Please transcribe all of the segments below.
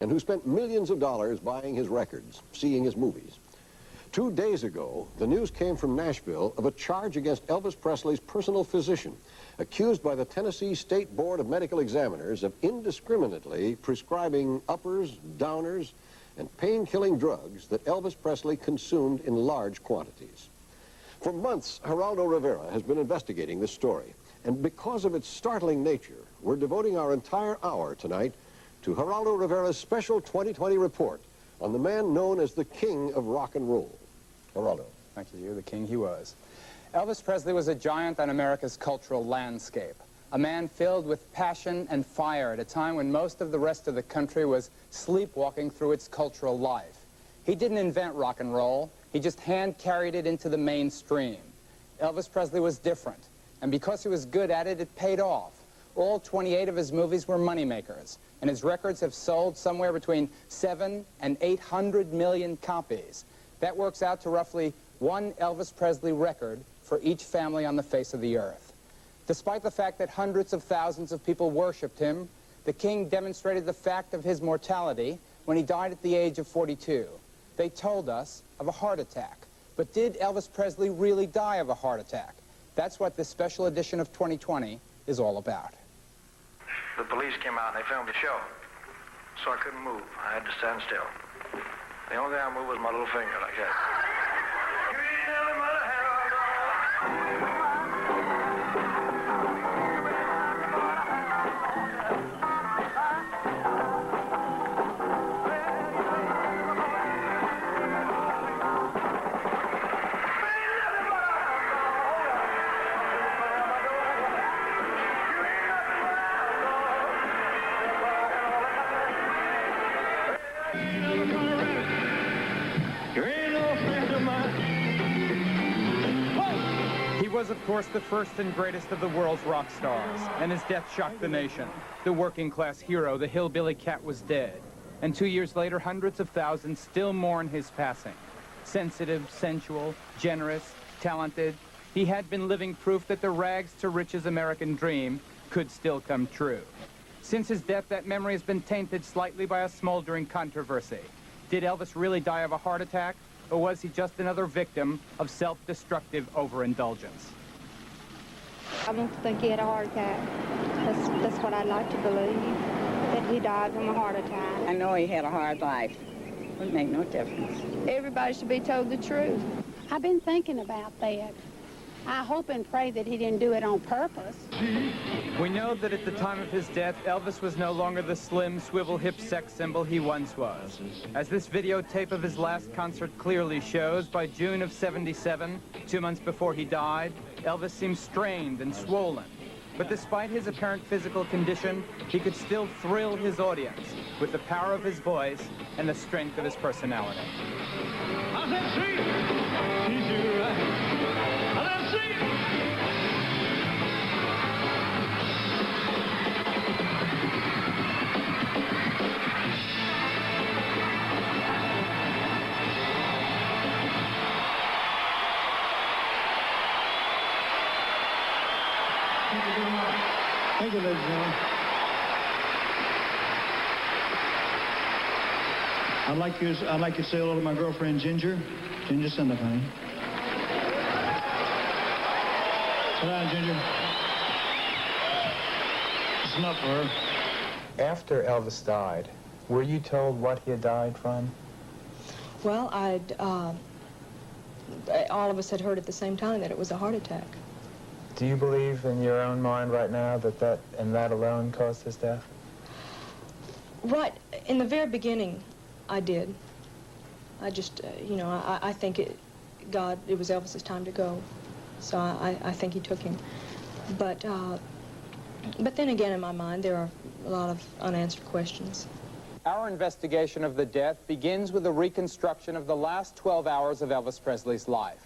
and who spent millions of dollars buying his records, seeing his movies. 2 days ago, the news came from Nashville of a charge against Elvis Presley's personal physician, accused by the Tennessee State Board of Medical Examiners of indiscriminately prescribing uppers, downers, and pain-killing drugs that Elvis Presley consumed in large quantities. For months, Geraldo Rivera has been investigating this story, and because of its startling nature, we're devoting our entire hour tonight to Geraldo Rivera's special 2020 report on the man known as the King of Rock and Roll. Geraldo. Thank you, the king he was. Elvis Presley was a giant on America's cultural landscape, a man filled with passion and fire at a time when most of the rest of the country was sleepwalking through its cultural life. He didn't invent rock and roll, he just hand-carried it into the mainstream. Elvis Presley was different, and because he was good at it, it paid off. All 28 of his movies were moneymakers, and his records have sold somewhere between 700 and 800 million copies. That works out to roughly one Elvis Presley record for each family on the face of the earth. Despite the fact that hundreds of thousands of people worshipped him, the king demonstrated the fact of his mortality when he died at the age of 42. They told us of a heart attack. But did Elvis Presley really die of a heart attack? That's what this special edition of 2020 is all about. The police came out and they filmed the show, so I couldn't move. I had to stand still. The only thing I moved was my little finger like that. He was, of course, the first and greatest of the world's rock stars, and his death shocked the nation. The working-class hero, the hillbilly cat, was dead. And 2 years later, hundreds of thousands still mourn his passing. Sensitive, sensual, generous, talented, he had been living proof that the rags-to-riches American dream could still come true. Since his death, that memory has been tainted slightly by a smoldering controversy. Did Elvis really die of a heart attack? Or was he just another victim of self-destructive overindulgence? I don't think he had a heart attack. That's what I'd like to believe, that he died from a heart attack. I know he had a hard life. It would make no difference. Everybody should be told the truth. I've been thinking about that. I hope and pray that he didn't do it on purpose. We know that at the time of his death, Elvis was no longer the slim, swivel-hip sex symbol he once was. As this videotape of his last concert clearly shows, by June of '77, 2 months before he died, Elvis seemed strained and swollen. But despite his apparent physical condition, he could still thrill his audience with the power of his voice and the strength of his personality. Thank you, ladies and gentlemen. I'd like you to say hello to my girlfriend, Ginger. Ginger, send up, honey. Sit down, Ginger. It's enough for her. After Elvis died, were you told what he had died from? Well, all of us had heard at the same time that it was a heart attack. Do you believe in your own mind right now that that alone caused his death? Right, in the very beginning, I did. I just, I think it was Elvis's time to go. So I think he took him. But then again, in my mind, there are a lot of unanswered questions. Our investigation of the death begins with a reconstruction of the last 12 hours of Elvis Presley's life.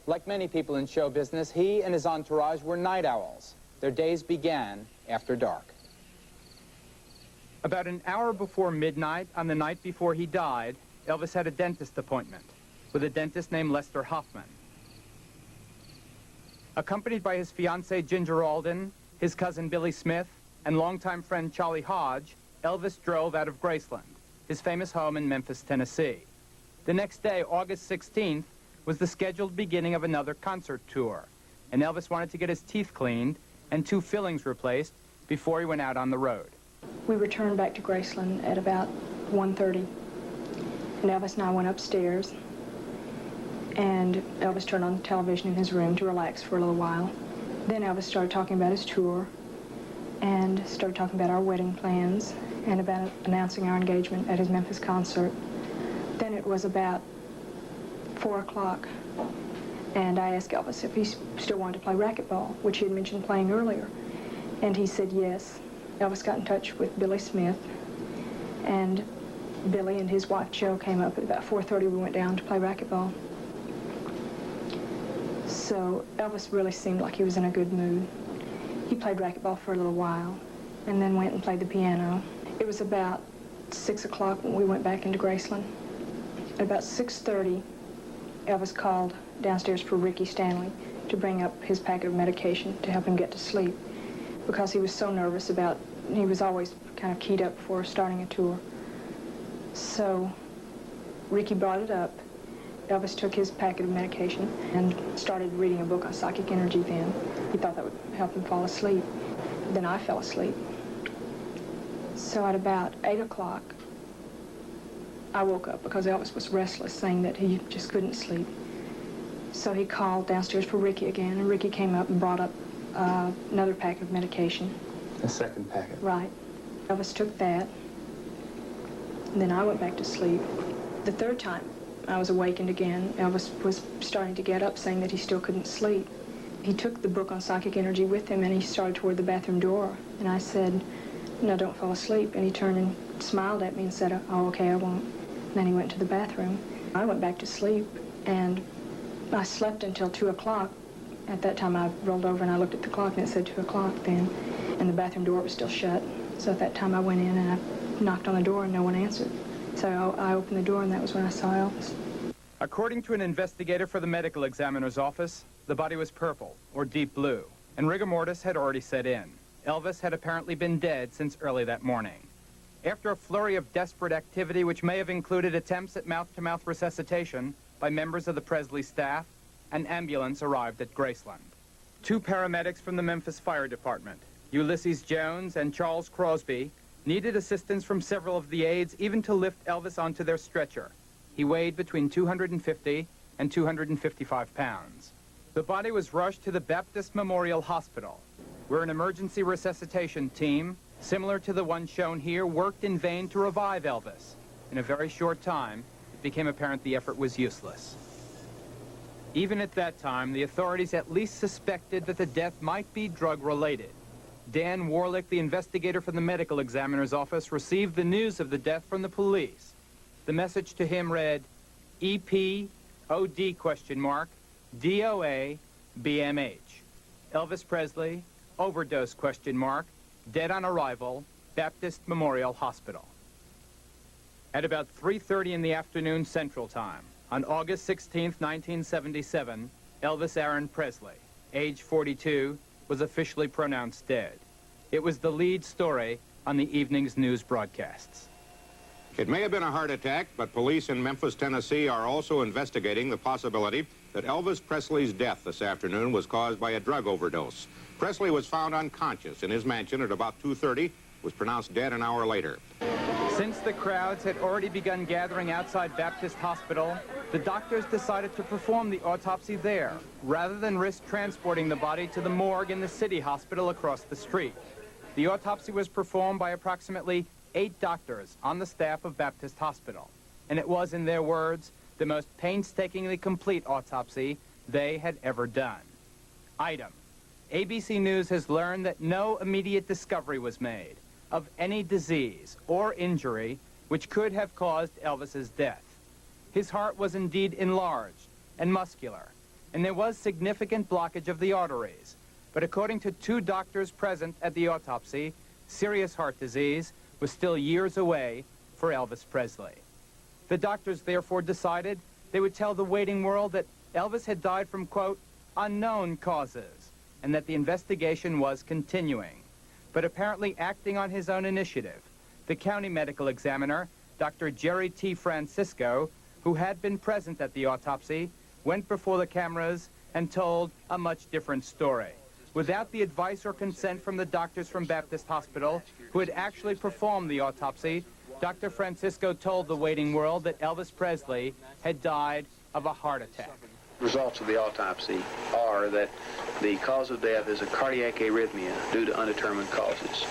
Like many people in show business, he and his entourage were night owls. Their days began after dark. About an hour before midnight, on the night before he died, Elvis had a dentist appointment with a dentist named Lester Hoffman. Accompanied by his fiancée Ginger Alden, his cousin Billy Smith, and longtime friend Charlie Hodge, Elvis drove out of Graceland. his famous home in Memphis, Tennessee. The next day, August 16th, was the scheduled beginning of another concert tour, and Elvis wanted to get his teeth cleaned and 2 fillings replaced before he went out on the road. We returned back to Graceland at about 1:30, and Elvis and I went upstairs, and Elvis turned on the television in his room to relax for a little while. Then Elvis started talking about his tour and started talking about our wedding plans and about announcing our engagement at his Memphis concert. Then it was about 4 o'clock, and I asked Elvis if he still wanted to play racquetball, which he had mentioned playing earlier, and he said yes. Elvis got in touch with Billy Smith, and Billy and his wife Joe came up at about 4:30. We went down to play racquetball. So Elvis really seemed like he was in a good mood. He played racquetball for a little while and then went and played the piano. It was about 6 o'clock when we went back into Graceland. At about 6:30, Elvis called downstairs for Ricky Stanley to bring up his packet of medication to help him get to sleep, because he was so nervous about, he was always kind of keyed up before starting a tour. So Ricky brought it up. Elvis took his packet of medication and started reading a book on psychic energy then. He thought that would help him fall asleep. Then I fell asleep. So at about 8 o'clock, I woke up because Elvis was restless, saying that he just couldn't sleep. So he called downstairs for Ricky again, and Ricky came up and brought up another packet of medication. A second packet. Right. Elvis took that, and then I went back to sleep. The third time I was awakened again, Elvis was starting to get up, saying that he still couldn't sleep. He took the book on psychic energy with him, and he started toward the bathroom door. And I said, "No, don't fall asleep." And he turned and smiled at me and said, "Oh, okay, I won't." And then he went to the bathroom. I went back to sleep, and I slept until 2 o'clock. At that time, I rolled over and I looked at the clock, and it said 2 o'clock then, and the bathroom door was still shut. So at that time, I went in and I knocked on the door, and no one answered. So I opened the door, and that was when I saw Elvis. According to an investigator for the medical examiner's office, the body was purple or deep blue, and rigor mortis had already set in. Elvis had apparently been dead since early that morning. After a flurry of desperate activity, which may have included attempts at mouth-to-mouth resuscitation by members of the Presley staff, an ambulance arrived at Graceland. 2 paramedics from the Memphis Fire Department, Ulysses Jones and Charles Crosby, needed assistance from several of the aides even to lift Elvis onto their stretcher. He weighed between 250 and 255 pounds. The body was rushed to the Baptist Memorial Hospital, where an emergency resuscitation team, similar to the one shown here, worked in vain to revive Elvis. In a very short time, it became apparent the effort was useless. Even at that time, the authorities at least suspected that the death might be drug-related. Dan Warlick, the investigator from the medical examiner's office, received the news of the death from the police. The message to him read, EPOD DOA BMH. Elvis Presley, overdose ? Dead on arrival, Baptist Memorial Hospital. At about 3:30 in the afternoon Central Time, on August 16, 1977, Elvis Aaron Presley, age 42, was officially pronounced dead. It was the lead story on the evening's news broadcasts. It may have been a heart attack, but police in Memphis, Tennessee are also investigating the possibility that Elvis Presley's death this afternoon was caused by a drug overdose. Presley was found unconscious in his mansion at about 2:30, was pronounced dead an hour later. Since the crowds had already begun gathering outside Baptist Hospital, the doctors decided to perform the autopsy there, rather than risk transporting the body to the morgue in the city hospital across the street. The autopsy was performed by approximately 8 doctors on the staff of Baptist Hospital, and it was, in their words, the most painstakingly complete autopsy they had ever done. Item: ABC News has learned that no immediate discovery was made of any disease or injury which could have caused Elvis's death. His heart was indeed enlarged and muscular, and there was significant blockage of the arteries. But according to 2 doctors present at the autopsy, serious heart disease was still years away for Elvis Presley. The doctors therefore decided they would tell the waiting world that Elvis had died from, quote, unknown causes, and that the investigation was continuing. But apparently acting on his own initiative, the county medical examiner Dr. Jerry T. Francisco, who had been present at the autopsy, went before the cameras and told a much different story. Without the advice or consent from the doctors from Baptist Hospital, who had actually performed the autopsy, Dr. Francisco told the waiting world that Elvis Presley had died of a heart attack. Results of the autopsy are that the cause of death is a cardiac arrhythmia due to undetermined causes.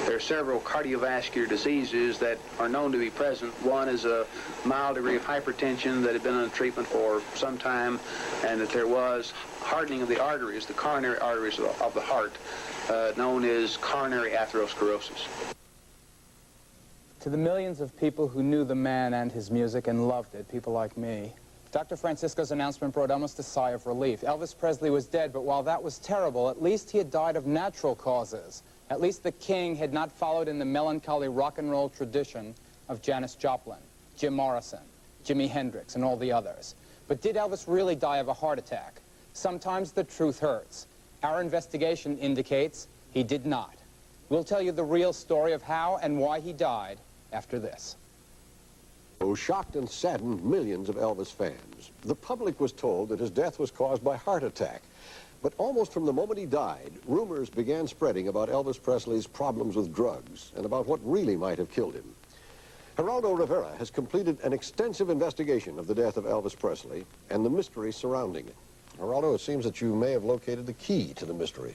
There are several cardiovascular diseases that are known to be present. One is a mild degree of hypertension that had been under treatment for some time, and that there was hardening of the arteries, the coronary arteries of the heart, known as coronary atherosclerosis. To the millions of people who knew the man and his music and loved it, people like me, Dr. Francisco's announcement brought almost a sigh of relief. Elvis Presley was dead, but while that was terrible, at least he had died of natural causes. At least the king had not followed in the melancholy rock and roll tradition of Janis Joplin, Jim Morrison, Jimi Hendrix, and all the others. But did Elvis really die of a heart attack? Sometimes the truth hurts. Our investigation indicates he did not. We'll tell you the real story of how and why he died after this. Shocked and saddened millions of Elvis fans. The public was told that his death was caused by heart attack. But almost from the moment he died, rumors began spreading about Elvis Presley's problems with drugs and about what really might have killed him. Geraldo Rivera has completed an extensive investigation of the death of Elvis Presley and the mystery surrounding it. Geraldo, it seems that you may have located the key to the mystery.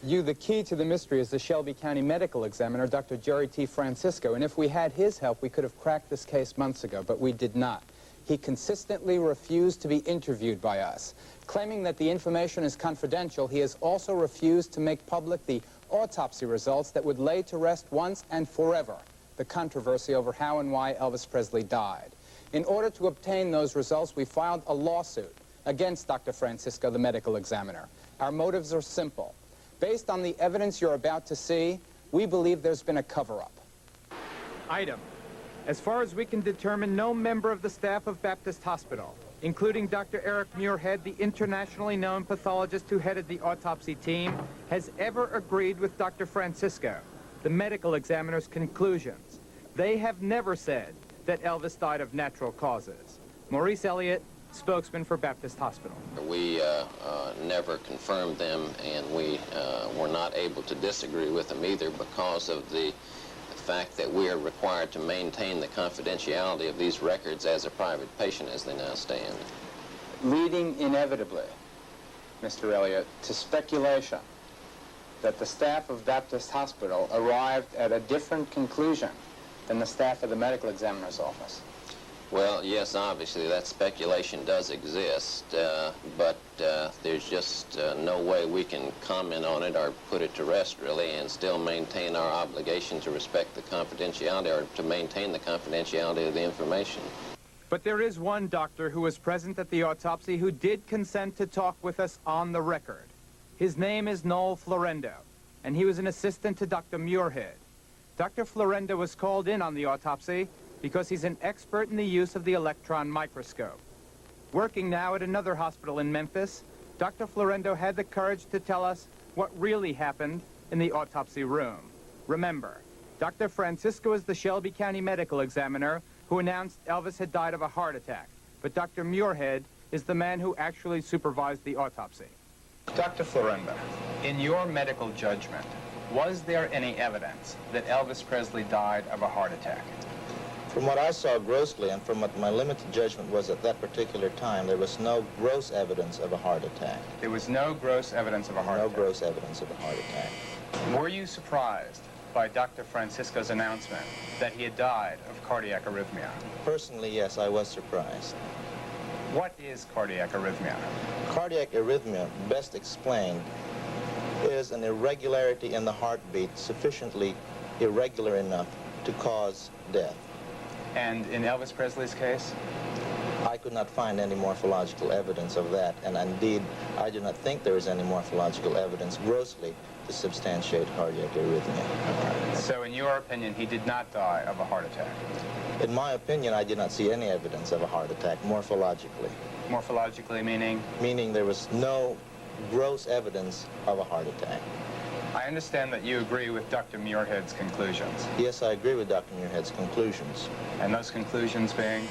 The key to the mystery is the Shelby County medical examiner, Dr. Jerry T. Francisco, and if we had his help, we could have cracked this case months ago, but we did not. He consistently refused to be interviewed by us. Claiming that the information is confidential, he has also refused to make public the autopsy results that would lay to rest once and forever the controversy over how and why Elvis Presley died. In order to obtain those results, we filed a lawsuit against Dr. Francisco, the medical examiner. Our motives are simple. Based on the evidence you're about to see, we believe there's been a cover-up. Item. As far as we can determine, no member of the staff of Baptist Hospital, including Dr. Eric Muirhead, the internationally known pathologist who headed the autopsy team, has ever agreed with Dr. Francisco, the medical examiner's conclusions. They have never said that Elvis died of natural causes. Maurice Elliott, spokesman for Baptist Hospital. We never confirmed them, and we were not able to disagree with them either because of the fact that we are required to maintain the confidentiality of these records as a private patient as they now stand. Leading inevitably, Mr. Elliott, to speculation that the staff of Baptist Hospital arrived at a different conclusion than the staff of the medical examiner's office. Well, yes, obviously that speculation does exist, but there's just no way we can comment on it or put it to rest, really, and still maintain our obligation to respect the confidentiality or to maintain the confidentiality of the information. But there is one doctor who was present at the autopsy who did consent to talk with us on the record. His name is Noel Florendo, and he was an assistant to Dr. Muirhead. Dr. Florendo was called in on the autopsy because he's an expert in the use of the electron microscope. Working now at another hospital in Memphis, Dr. Florendo had the courage to tell us what really happened in the autopsy room. Remember, Dr. Francisco is the Shelby County medical examiner who announced Elvis had died of a heart attack, but Dr. Muirhead is the man who actually supervised the autopsy. Dr. Florendo, in your medical judgment, was there any evidence that Elvis Presley died of a heart attack? From what I saw grossly and from what my limited judgment was at that particular time, there was no gross evidence of a heart attack. There was no gross evidence of a heart attack? No gross evidence of a heart attack. Were you surprised by Dr. Francisco's announcement that he had died of cardiac arrhythmia? Personally, yes, I was surprised. What is cardiac arrhythmia? Cardiac arrhythmia, best explained, is an irregularity in the heartbeat sufficiently irregular enough to cause death. And in Elvis Presley's case? I could not find any morphological evidence of that, and indeed, I do not think there is any morphological evidence grossly to substantiate cardiac arrhythmia. So in your opinion, he did not die of a heart attack? In my opinion, I did not see any evidence of a heart attack morphologically. Morphologically meaning? Meaning there was no gross evidence of a heart attack. I understand that you agree with Dr. Muirhead's conclusions. Yes, I agree with Dr. Muirhead's conclusions. And those conclusions being?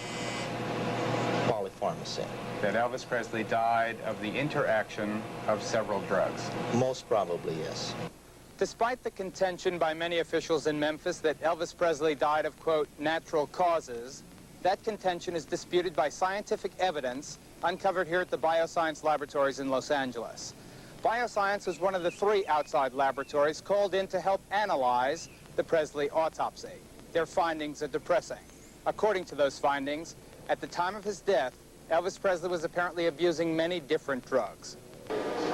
Polypharmacy. That Elvis Presley died of the interaction of several drugs. Most probably, yes. Despite the contention by many officials in Memphis that Elvis Presley died of, quote, natural causes, that contention is disputed by scientific evidence uncovered here at the Bioscience Laboratories in Los Angeles. Bioscience was one of the 3 outside laboratories called in to help analyze the Presley autopsy. Their findings are depressing. According to those findings, at the time of his death, Elvis Presley was apparently abusing many different drugs.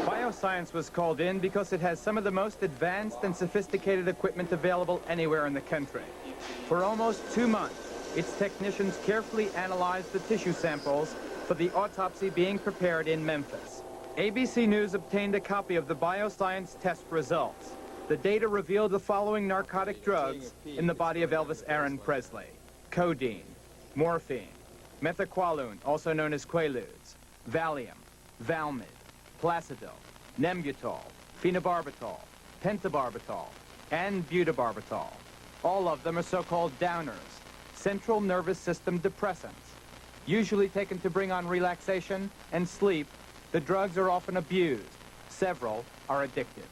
Bioscience was called in because it has some of the most advanced and sophisticated equipment available anywhere in the country. For almost 2 months, its technicians carefully analyzed the tissue samples for the autopsy being prepared in Memphis. ABC News obtained a copy of the Bioscience test results. The data revealed the following narcotic drugs in the body of Elvis Aaron Presley: codeine, morphine, methaqualone, also known as Quaaludes, Valium, Valmid, Placidil, Nembutal, phenobarbital, pentobarbital, and butabarbital. All of them are so-called downers, central nervous system depressants. Usually taken to bring on relaxation and sleep, the drugs are often abused. Several are addictive.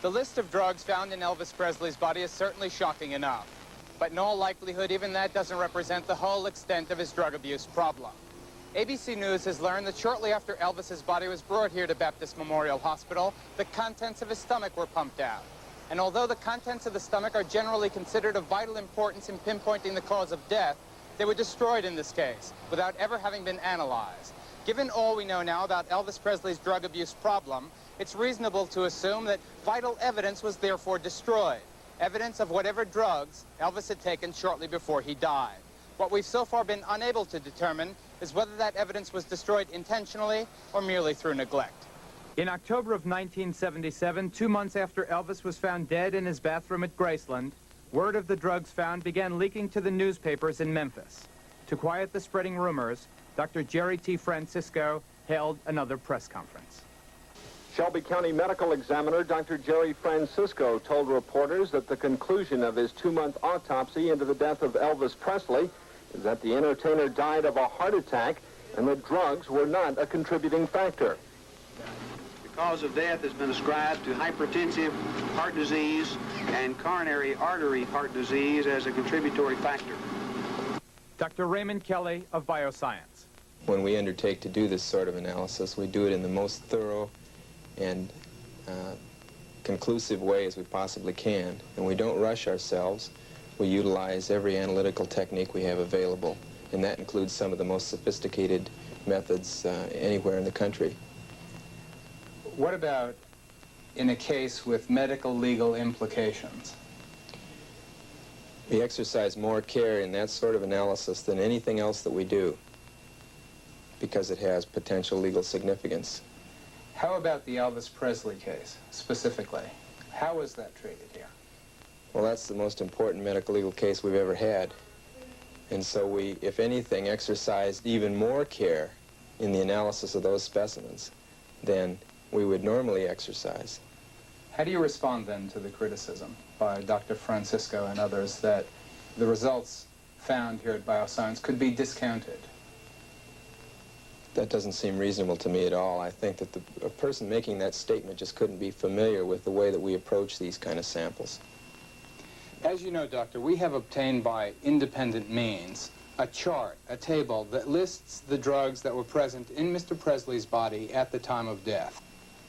The list of drugs found in Elvis Presley's body is certainly shocking enough. But in all likelihood, even that doesn't represent the whole extent of his drug abuse problem. ABC News has learned that shortly after Elvis's body was brought here to Baptist Memorial Hospital, the contents of his stomach were pumped out. And although the contents of the stomach are generally considered of vital importance in pinpointing the cause of death, they were destroyed in this case without ever having been analyzed. Given all we know now about Elvis Presley's drug abuse problem, it's reasonable to assume that vital evidence was therefore destroyed. Evidence of whatever drugs Elvis had taken shortly before he died. What we've so far been unable to determine is whether that evidence was destroyed intentionally or merely through neglect. In October of 1977, 2 months after Elvis was found dead in his bathroom at Graceland, word of the drugs found began leaking to the newspapers in Memphis. To quiet the spreading rumors, Dr. Jerry T. Francisco held another press conference. Shelby County Medical Examiner Dr. Jerry Francisco told reporters that the conclusion of his 2-month autopsy into the death of Elvis Presley is that the entertainer died of a heart attack and that drugs were not a contributing factor. The cause of death has been ascribed to hypertensive heart disease and coronary artery heart disease as a contributory factor. Dr. Raymond Kelly of Bioscience. When we undertake to do this sort of analysis, we do it in the most thorough and conclusive way as we possibly can. And we don't rush ourselves. We utilize every analytical technique we have available, and that includes some of the most sophisticated methods anywhere in the country. What about in a case with medical legal implications? We exercise more care in that sort of analysis than anything else that we do, because it has potential legal significance. How about the Elvis Presley case, specifically? How was that treated here? Well, that's the most important medical legal case we've ever had. And so we, if anything, exercised even more care in the analysis of those specimens than we would normally exercise. How do you respond, then, to the criticism by Dr. Francisco and others that the results found here at Bioscience could be discounted? That doesn't seem reasonable to me at all. I think that a person making that statement just couldn't be familiar with the way that we approach these kind of samples. As you know, Doctor, we have obtained by independent means a chart, a table that lists the drugs that were present in Mr. Presley's body at the time of death.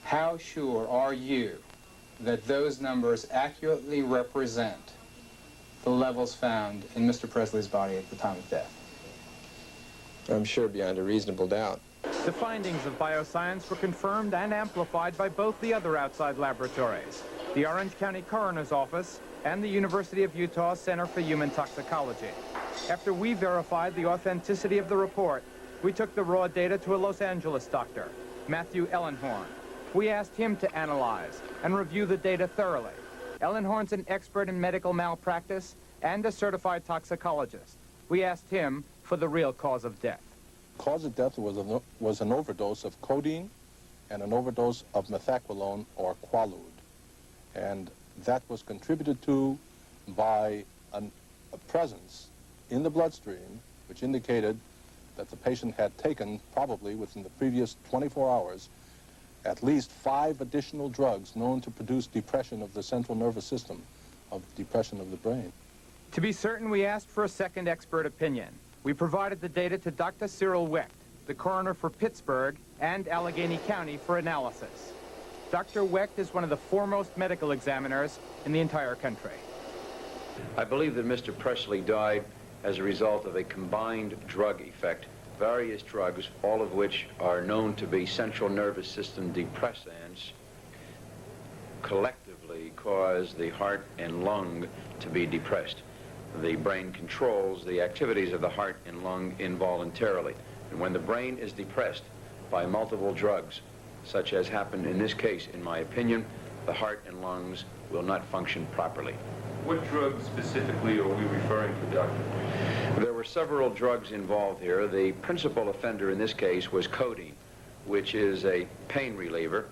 How sure are you that those numbers accurately represent the levels found in Mr. Presley's body at the time of death? I'm sure beyond a reasonable doubt. The findings of Bioscience were confirmed and amplified by both the other outside laboratories, the Orange County Coroner's Office and the University of Utah Center for Human Toxicology. After we verified the authenticity of the report, we took the raw data to a Los Angeles doctor, Matthew Ellenhorn. We asked him to analyze and review the data thoroughly. Ellenhorn's an expert in medical malpractice and a certified toxicologist. We asked him for the real cause of death. Cause of death was an overdose of codeine, and an overdose of methaqualone or Quaalude. And that was contributed to by a presence in the bloodstream which indicated that the patient had taken, probably within the previous 24 hours, at least 5 additional drugs known to produce depression of the central nervous system, of depression of the brain. To be certain, we asked for a second expert opinion. We provided the data to Dr. Cyril Wecht, the coroner for Pittsburgh and Allegheny County, for analysis. Dr. Wecht is one of the foremost medical examiners in the entire country. I believe that Mr. Presley died as a result of a combined drug effect. Various drugs, all of which are known to be central nervous system depressants, collectively cause the heart and lung to be depressed. The brain controls the activities of the heart and lung involuntarily. And when the brain is depressed by multiple drugs, such as happened in this case, in my opinion, the heart and lungs will not function properly. What drugs specifically are we referring to, Doctor? There were several drugs involved here. The principal offender in this case was codeine, which is a pain reliever,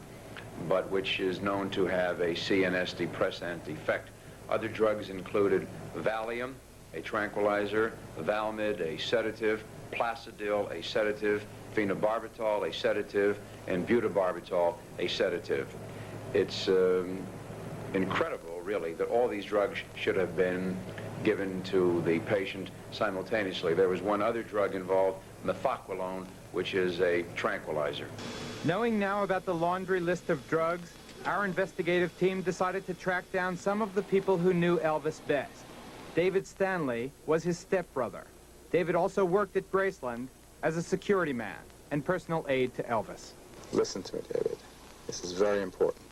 but which is known to have a CNS depressant effect. Other drugs included Valium, a tranquilizer, Valmid, a sedative, Placidil, a sedative, phenobarbital, a sedative, and butabarbital, a sedative. It's incredible, really, that all these drugs should have been given to the patient simultaneously. There was one other drug involved, methaqualone, which is a tranquilizer. Knowing now about the laundry list of drugs, our investigative team decided to track down some of the people who knew Elvis best. David Stanley was his stepbrother. David also worked at Graceland as a security man and personal aide to Elvis. Listen to me, David. This is very important.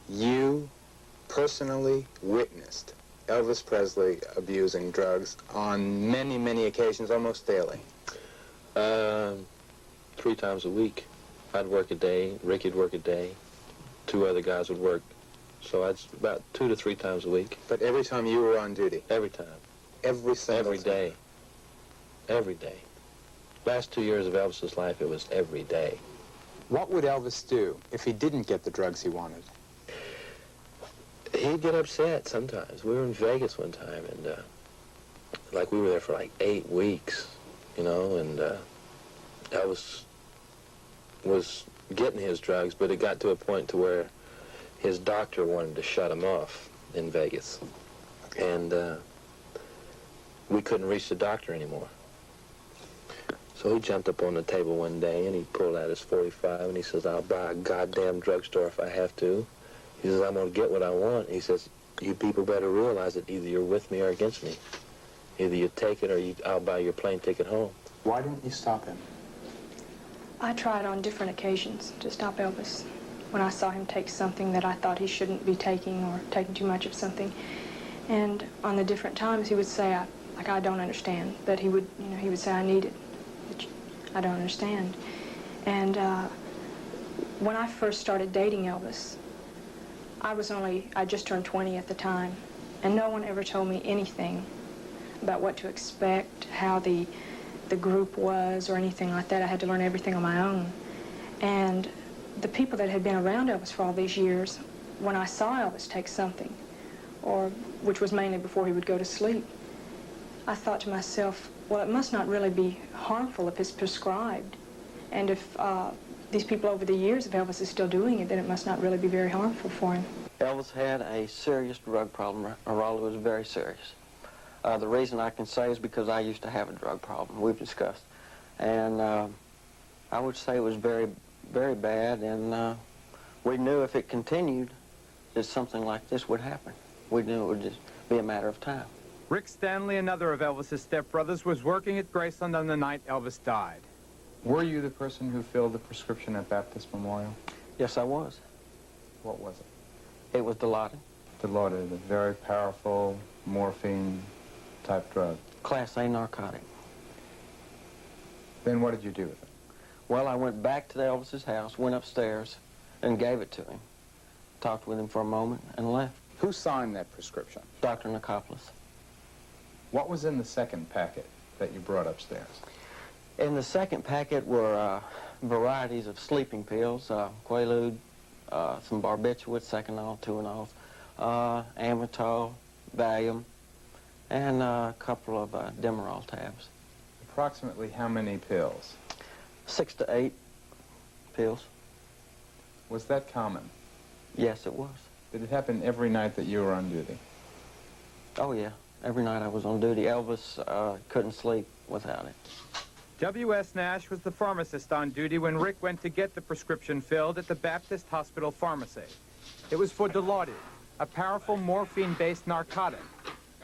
You personally witnessed Elvis Presley abusing drugs on many, many occasions, almost daily. 3 times a week. I'd work a day, Ricky'd work a day, 2 other guys would work. So I'd about 2 to 3 times a week. But every time you were on duty? Every time. Every single time? Every day. Every day. Last 2 years of Elvis's life, it was every day. What would Elvis do if he didn't get the drugs he wanted? He'd get upset sometimes. We were in Vegas one time, and like we were there for like 8 weeks, you know, and Elvis was getting his drugs, but it got to a point to where his doctor wanted to shut him off in Vegas. And we couldn't reach the doctor anymore. So he jumped up on the table one day and he pulled out his .45 and he says, "I'll buy a goddamn drugstore if I have to." He says, "I'm going to get what I want." He says, "You people better realize that either you're with me or against me. Either you take it or I'll buy your plane ticket home." Why didn't you stop him? I tried on different occasions to stop Elvis. When I saw him take something that I thought he shouldn't be taking or taking too much of something. And on the different times he would say, I don't understand. That he would say, "I need it." Which I don't understand. And when I first started dating Elvis, I just turned 20 at the time, and no one ever told me anything about what to expect, how the group was, or anything like that. I had to learn everything on my own. And the people that had been around Elvis for all these years, when I saw Elvis take something, or which was mainly before he would go to sleep, I thought to myself, well, it must not really be harmful if it's prescribed. And if these people over the years, if Elvis is still doing it, then it must not really be very harmful for him. Elvis had a serious drug problem. It was very serious. The reason I can say is because I used to have a drug problem, we've discussed. And I would say it was very, very bad, and we knew if it continued that something like this would happen. We knew it would just be a matter of time. Rick Stanley, another of Elvis's stepbrothers, was working at Graceland on the night Elvis died. Were you the person who filled the prescription at Baptist Memorial? Yes, I was. What was it? It was Dilaudid. Dilaudid, a very powerful morphine-type drug. Class A narcotic. Then what did you do with it? Well, I went back to Elvis's house, went upstairs, and gave it to him. Talked with him for a moment, and left. Who signed that prescription? Dr. Nicopoulos. What was in the second packet that you brought upstairs? In the second packet were varieties of sleeping pills, Quaalude, some barbiturates, Seconal, Tuinal, Amortol, Valium, and a couple of Demerol tabs. Approximately how many pills? 6 to 8 pills. Was that common? Yes, it was. Did it happen every night that you were on duty? Oh, yeah. Every night I was on duty. Elvis couldn't sleep without it. W.S. Nash was the pharmacist on duty when Rick went to get the prescription filled at the Baptist Hospital Pharmacy. It was for Dilaudid, a powerful morphine-based narcotic.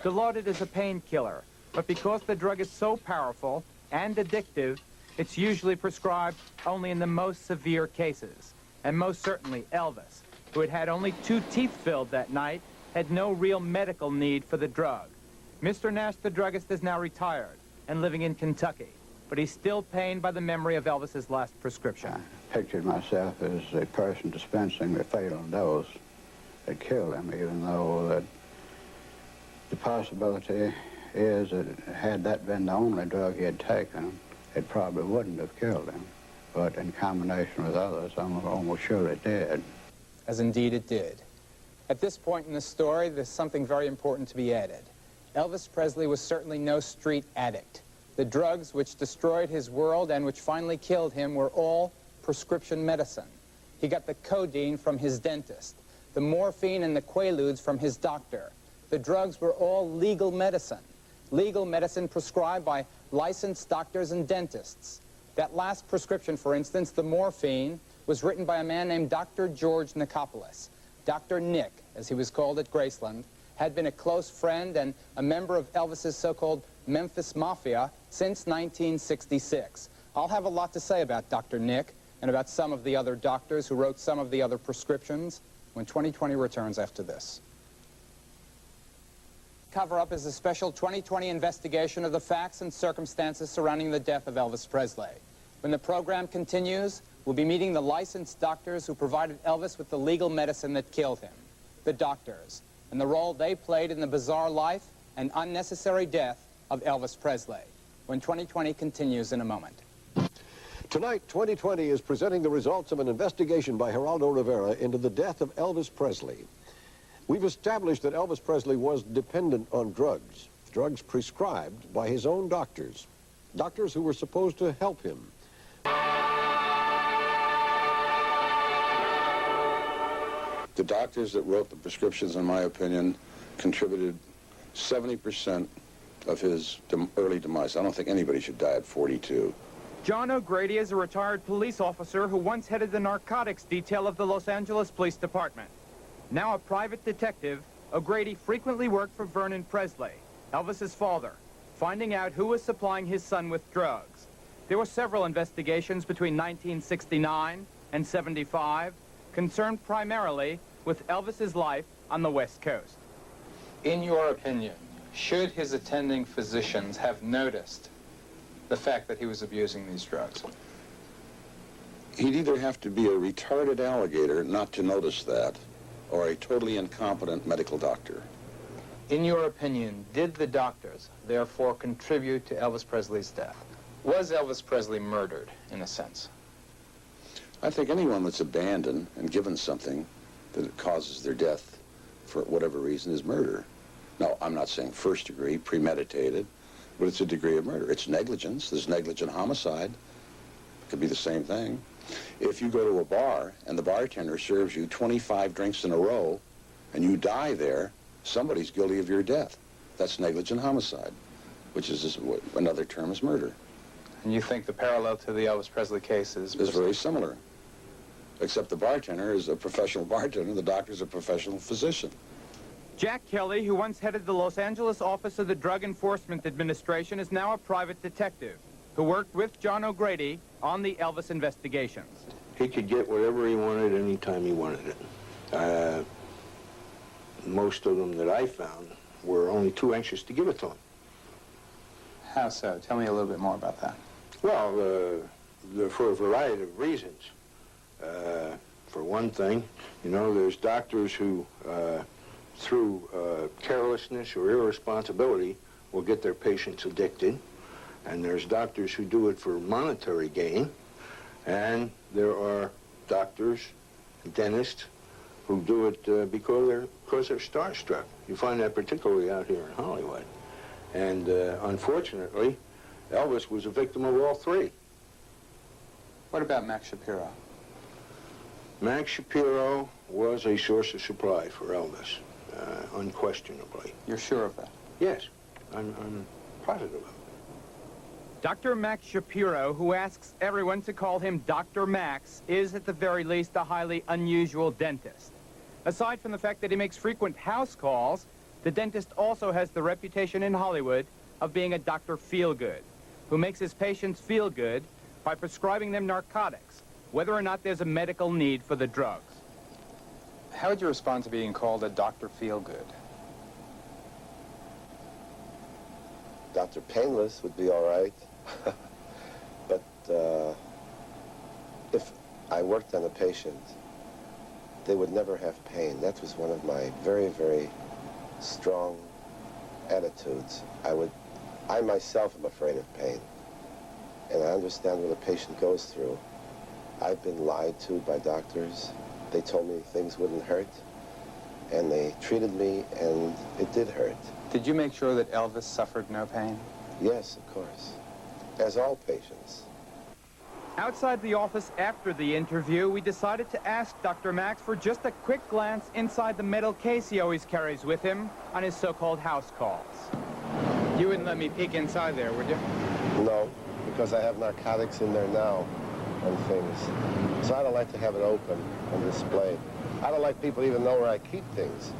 Dilaudid is a painkiller, but because the drug is so powerful and addictive, it's usually prescribed only in the most severe cases. And most certainly Elvis, who had had only 2 teeth filled that night, had no real medical need for the drug. Mr. Nash, the druggist, is now retired and living in Kentucky, but he's still pained by the memory of Elvis's last prescription. I pictured myself as a person dispensing the fatal dose that killed him, even though that the possibility is that had that been the only drug he had taken, it probably wouldn't have killed him. But in combination with others, I'm almost sure it did. As indeed it did. At this point in the story, there's something very important to be added. Elvis Presley was certainly no street addict. The drugs which destroyed his world and which finally killed him were all prescription medicine. He got the codeine from his dentist, the morphine and the Quaaludes from his doctor. The drugs were all legal medicine prescribed by licensed doctors and dentists. That last prescription, for instance, the morphine, was written by a man named Dr. George Nicopolis. Dr. Nick, as he was called at Graceland, had been a close friend and a member of Elvis's so-called Memphis Mafia since 1966. I'll have a lot to say about Dr. Nick and about some of the other doctors who wrote some of the other prescriptions when 2020 returns after this. Cover-Up is a special 2020 investigation of the facts and circumstances surrounding the death of Elvis Presley. When the program continues, we'll be meeting the licensed doctors who provided Elvis with the legal medicine that killed him, the doctors, and the role they played in the bizarre life and unnecessary death of Elvis Presley. When 2020 continues in a moment. Tonight, 2020 is presenting the results of an investigation by Geraldo Rivera into the death of Elvis Presley. We've established that Elvis Presley was dependent on drugs prescribed by his own doctors who were supposed to help him. The doctors that wrote the prescriptions, in my opinion, contributed 70% of his early demise. I don't think anybody should die at 42. John O'Grady is a retired police officer who once headed the narcotics detail of the Los Angeles Police Department. Now a private detective, O'Grady frequently worked for Vernon Presley, Elvis's father, finding out who was supplying his son with drugs. There were several investigations between 1969 and 75, concerned primarily with Elvis's life on the West Coast. In your opinion, should his attending physicians have noticed the fact that he was abusing these drugs? He'd either have to be a retarded alligator not to notice that, or a totally incompetent medical doctor. In your opinion, did the doctors therefore contribute to Elvis Presley's death? Was Elvis Presley murdered, in a sense? I think anyone that's abandoned and given something that causes their death for whatever reason is murder. Now, I'm not saying first degree, premeditated, but it's a degree of murder. It's negligence. There's negligent homicide. It could be the same thing. If you go to a bar and the bartender serves you 25 drinks in a row and you die there, somebody's guilty of your death. That's negligent homicide, which is another term is murder. And you think the parallel to the Elvis Presley case is very similar, except the bartender is a professional bartender, the doctor's a professional physician. Jack Kelly, who once headed the Los Angeles office of the Drug Enforcement Administration, is now a private detective who worked with John O'Grady on the Elvis investigations. He could get whatever he wanted anytime he wanted it. Most of them that I found were only too anxious to give it to him. How so? Tell me a little bit more about that. Well, for a variety of reasons. For one thing, you know, there's doctors who, through carelessness or irresponsibility, will get their patients addicted. And there's doctors who do it for monetary gain, and there are doctors, dentists, who do it because they're starstruck. You find that particularly out here in Hollywood. And unfortunately, Elvis was a victim of all three. What about Max Shapiro? Max Shapiro was a source of supply for Elvis, unquestionably. You're sure of that? Yes, I'm positive of it. Dr. Max Shapiro, who asks everyone to call him Dr. Max, is at the very least a highly unusual dentist. Aside from the fact that he makes frequent house calls, the dentist also has the reputation in Hollywood of being a Dr. Feelgood, who makes his patients feel good by prescribing them narcotics, whether or not there's a medical need for the drugs. How would you respond to being called a Dr. Feelgood? Dr. Painless would be all right. But if I worked on a patient, they would never have pain. That was one of my very, very strong attitudes. I myself am afraid of pain. And I understand what a patient goes through. I've been lied to by doctors. They told me things wouldn't hurt, and they treated me, and it did hurt. Did you make sure that Elvis suffered no pain? Yes, of course. As all patients. Outside the office after the interview, we decided to ask Dr. Max for just a quick glance inside the metal case he always carries with him on his so-called house calls. You wouldn't let me peek inside there, would you? No, because I have narcotics in there now and things. So I don't like to have it open and displayed. I don't like people even know where I keep things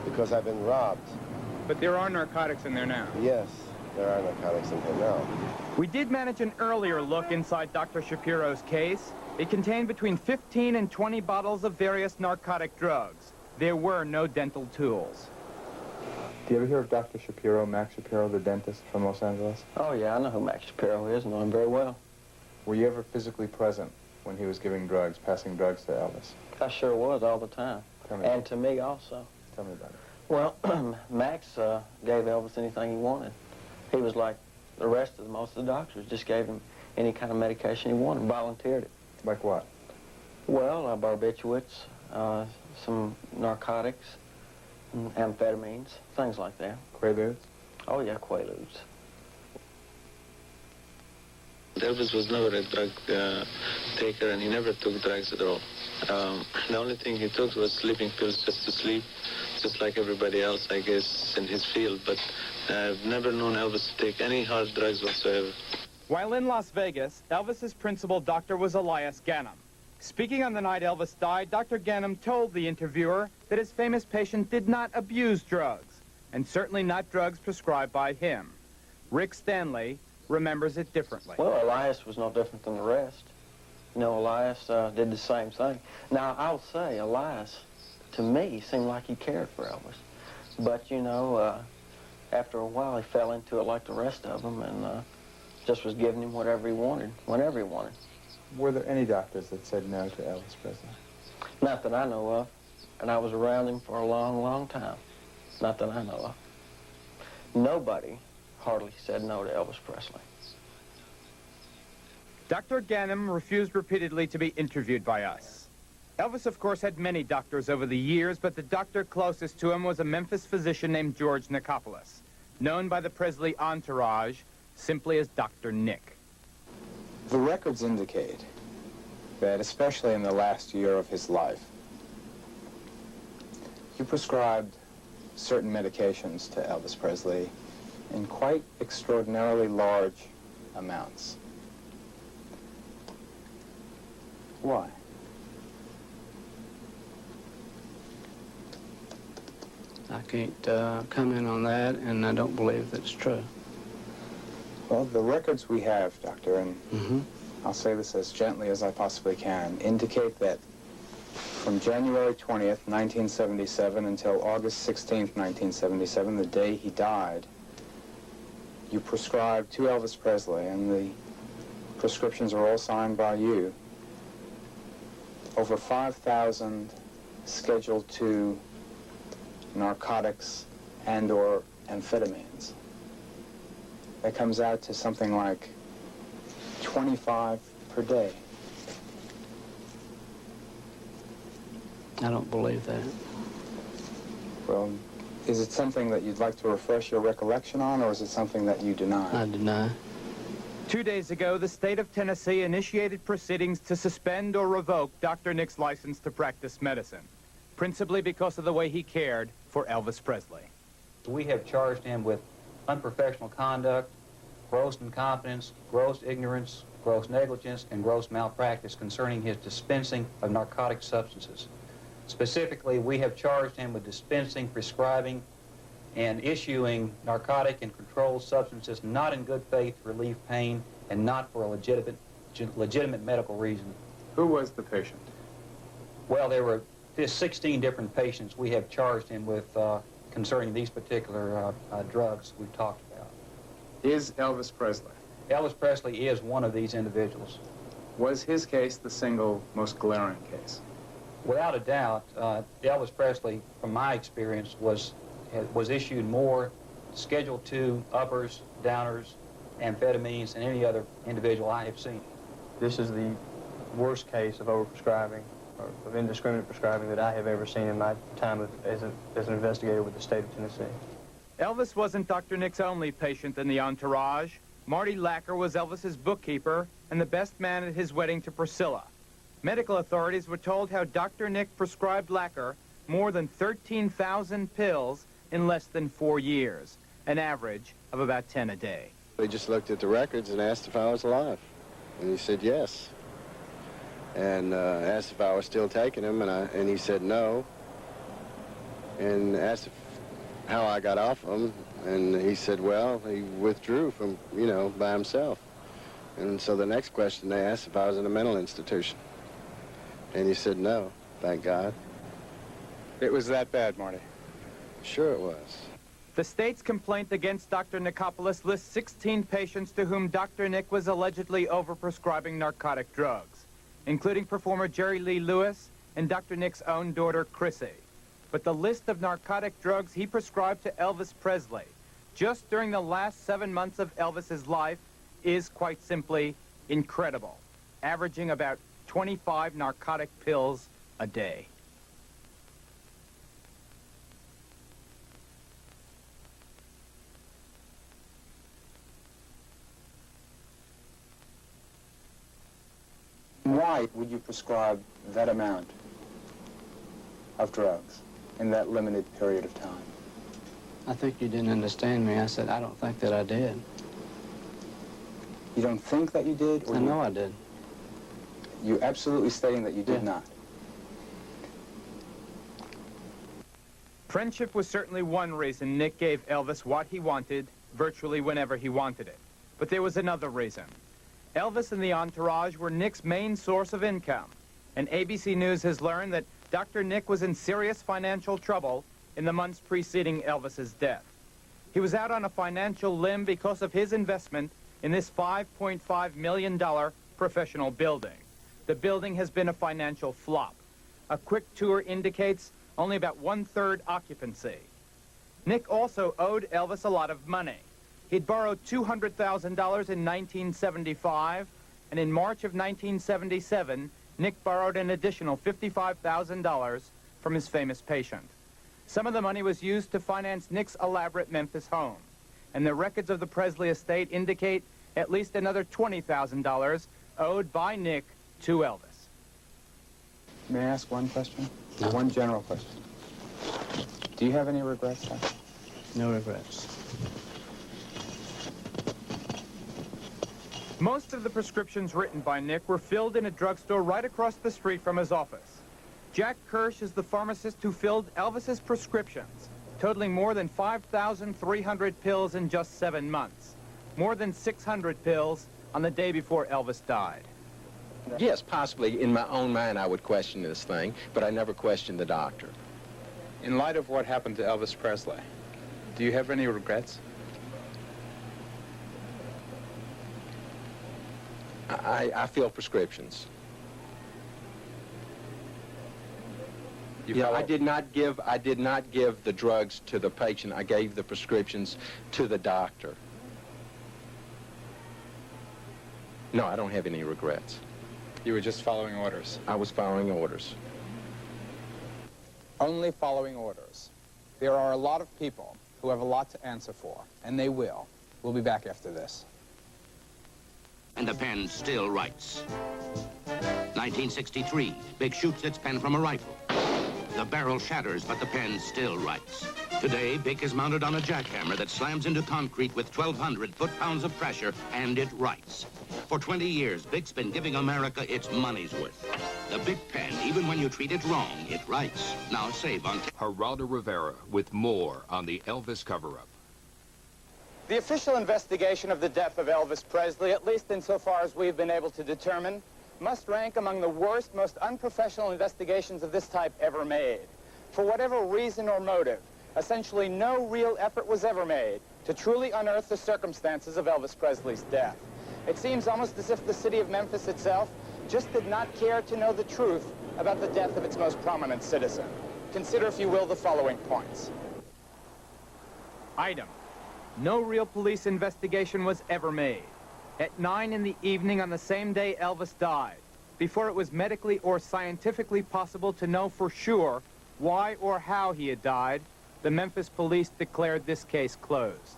because I've been robbed. But there are narcotics in there now. Yes, there are narcotics in there now. We did manage an earlier look inside Dr. Shapiro's case. It contained between 15 and 20 bottles of various narcotic drugs. There were no dental tools. Do you ever hear of Dr. Shapiro, Max Shapiro, the dentist from Los Angeles? Oh, yeah, I know who Max Shapiro is. I know him very well. Were you ever physically present when he was giving drugs, passing drugs to Elvis? I sure was all the time. Tell me And to me also. Tell me about it. Well, Max gave Elvis anything he wanted. He was like the rest of most of the doctors, just gave him any kind of medication he wanted, volunteered it. Like what? Well, barbiturates, some narcotics, amphetamines, things like that. Quaaludes? Oh, yeah, Quaaludes. Elvis was never a drug taker, and he never took drugs at all. The only thing he took was sleeping pills just to sleep, just like everybody else, I guess, in his field. But I've never known Elvis to take any hard drugs whatsoever. While in Las Vegas, Elvis's principal doctor was Elias Ganem. Speaking on the night Elvis died, Dr. Ganem told the interviewer that his famous patient did not abuse drugs, and certainly not drugs prescribed by him. Rick Stanley remembers it differently. Well, Elias was no different than the rest. You know, Elias did the same thing. Now, I'll say, Elias, to me, seemed like he cared for Elvis. But, you know, after a while, he fell into it like the rest of them and just was giving him whatever he wanted, whenever he wanted. Were there any doctors that said no to Elvis Presley? Not that I know of. And I was around him for a long, long time. Not that I know of. Nobody hardly said no to Elvis Presley. Dr. Ganem refused repeatedly to be interviewed by us. Elvis, of course, had many doctors over the years, but the doctor closest to him was a Memphis physician named George Nicopolis, known by the Presley entourage simply as Dr. Nick. The records indicate that, especially in the last year of his life, you prescribed certain medications to Elvis Presley in quite extraordinarily large amounts. Why? I can't comment on that, and I don't believe that's true. Well, the records we have, Doctor, and I'll say this as gently as I possibly can, indicate that from January 20th, 1977 until August 16th, 1977, the day he died, you prescribed to Elvis Presley, and the prescriptions are all signed by you, over 5,000 Schedule II narcotics and/or amphetamines. that comes out to something like 25 per day. I don't believe that. Well, is it something that you'd like to refresh your recollection on, or is it something that you deny? I deny. 2 days ago, the state of Tennessee initiated proceedings to suspend or revoke Dr. Nick's license to practice medicine, principally because of the way he cared for Elvis Presley. We have charged him with unprofessional conduct, gross incompetence, gross ignorance, gross negligence, and gross malpractice concerning his dispensing of narcotic substances. Specifically, we have charged him with dispensing, prescribing, and issuing narcotic and controlled substances not in good faith to relieve pain and not for a legitimate medical reason. Who was the patient? Well, there were 16 different patients we have charged him with concerning these particular drugs we've talked about. Is Elvis Presley? Elvis Presley is one of these individuals. Was his case the single most glaring case? Without a doubt, Elvis Presley, from my experience, was issued more Schedule II uppers, downers, amphetamines than any other individual I have seen. This is the worst case of overprescribing or of indiscriminate prescribing that I have ever seen in my time as an investigator with the state of Tennessee. Elvis wasn't Dr. Nick's only patient in the entourage. Marty Lacker was Elvis's bookkeeper and the best man at his wedding to Priscilla. Medical authorities were told how Dr. Nick prescribed Lacker more than 13,000 pills in less than 4 years, an average of about 10 a day. They just looked at the records and asked if I was alive, and he said yes. And asked if I was still taking them, and he said no. And asked how I got off them, and he said, well, he withdrew from, by himself. And so the next question they asked if I was in a mental institution. And he said no, thank God. It was that bad, Marty? Sure it was. The state's complaint against Dr. Nickopoulos lists 16 patients to whom Dr. Nick was allegedly overprescribing narcotic drugs, including performer Jerry Lee Lewis and Dr. Nick's own daughter, Chrissy. But the list of narcotic drugs he prescribed to Elvis Presley just during the last 7 months of Elvis's life is quite simply incredible, averaging about 25 narcotic pills a day. Why would you prescribe that amount of drugs in that limited period of time? I think you didn't understand me. I said, I don't think that I did. You don't think that you did? Or I know I did. You absolutely stating that you did not? Friendship was certainly one reason Nick gave Elvis what he wanted virtually whenever he wanted it. But there was another reason. Elvis and the entourage were Nick's main source of income, and ABC News has learned that Dr. Nick was in serious financial trouble in the months preceding Elvis's death. He was out on a financial limb because of his investment in this $5.5 million professional building. The building has been a financial flop. A quick tour indicates only about 1/3 occupancy. Nick also owed Elvis a lot of money. He'd borrowed $200,000 in 1975, and in March of 1977, Nick borrowed an additional $55,000 from his famous patient. Some of the money was used to finance Nick's elaborate Memphis home, and the records of the Presley estate indicate at least another $20,000 owed by Nick to Elvis. May I ask one question? No. One general question. Do you have any regrets, sir? No regrets. Most of the prescriptions written by Nick were filled in a drugstore right across the street from his office. Jack Kirsch is the pharmacist who filled Elvis's prescriptions, totaling more than 5,300 pills in just 7 months. More than 600 pills on the day before Elvis died. Yes, possibly in my own mind I would question this thing, but I never questioned the doctor. In light of what happened to Elvis Presley, do you have any regrets? I fill prescriptions. Yeah, I did not give the drugs to the patient. I gave the prescriptions to the doctor. No, I don't have any regrets. You were just following orders. I was following orders. Only following orders. There are a lot of people who have a lot to answer for, and they will. We'll be back after this. And the pen still writes. 1963, Bic shoots its pen from a rifle. The barrel shatters, but the pen still writes. Today, Bic is mounted on a jackhammer that slams into concrete with 1,200 foot-pounds of pressure, and it writes. For 20 years, Bic's been giving America its money's worth. The Bic pen, even when you treat it wrong, it writes. Now save on... Geraldo Rivera with more on the Elvis cover-up. The official investigation of the death of Elvis Presley, at least insofar as we've been able to determine, must rank among the worst, most unprofessional investigations of this type ever made. For whatever reason or motive, essentially no real effort was ever made to truly unearth the circumstances of Elvis Presley's death. It seems almost as if the city of Memphis itself just did not care to know the truth about the death of its most prominent citizen. Consider, if you will, the following points. Item. No real police investigation was ever made. At 9 in the evening on the same day Elvis died, before it was medically or scientifically possible to know for sure why or how he had died, the Memphis police declared this case closed.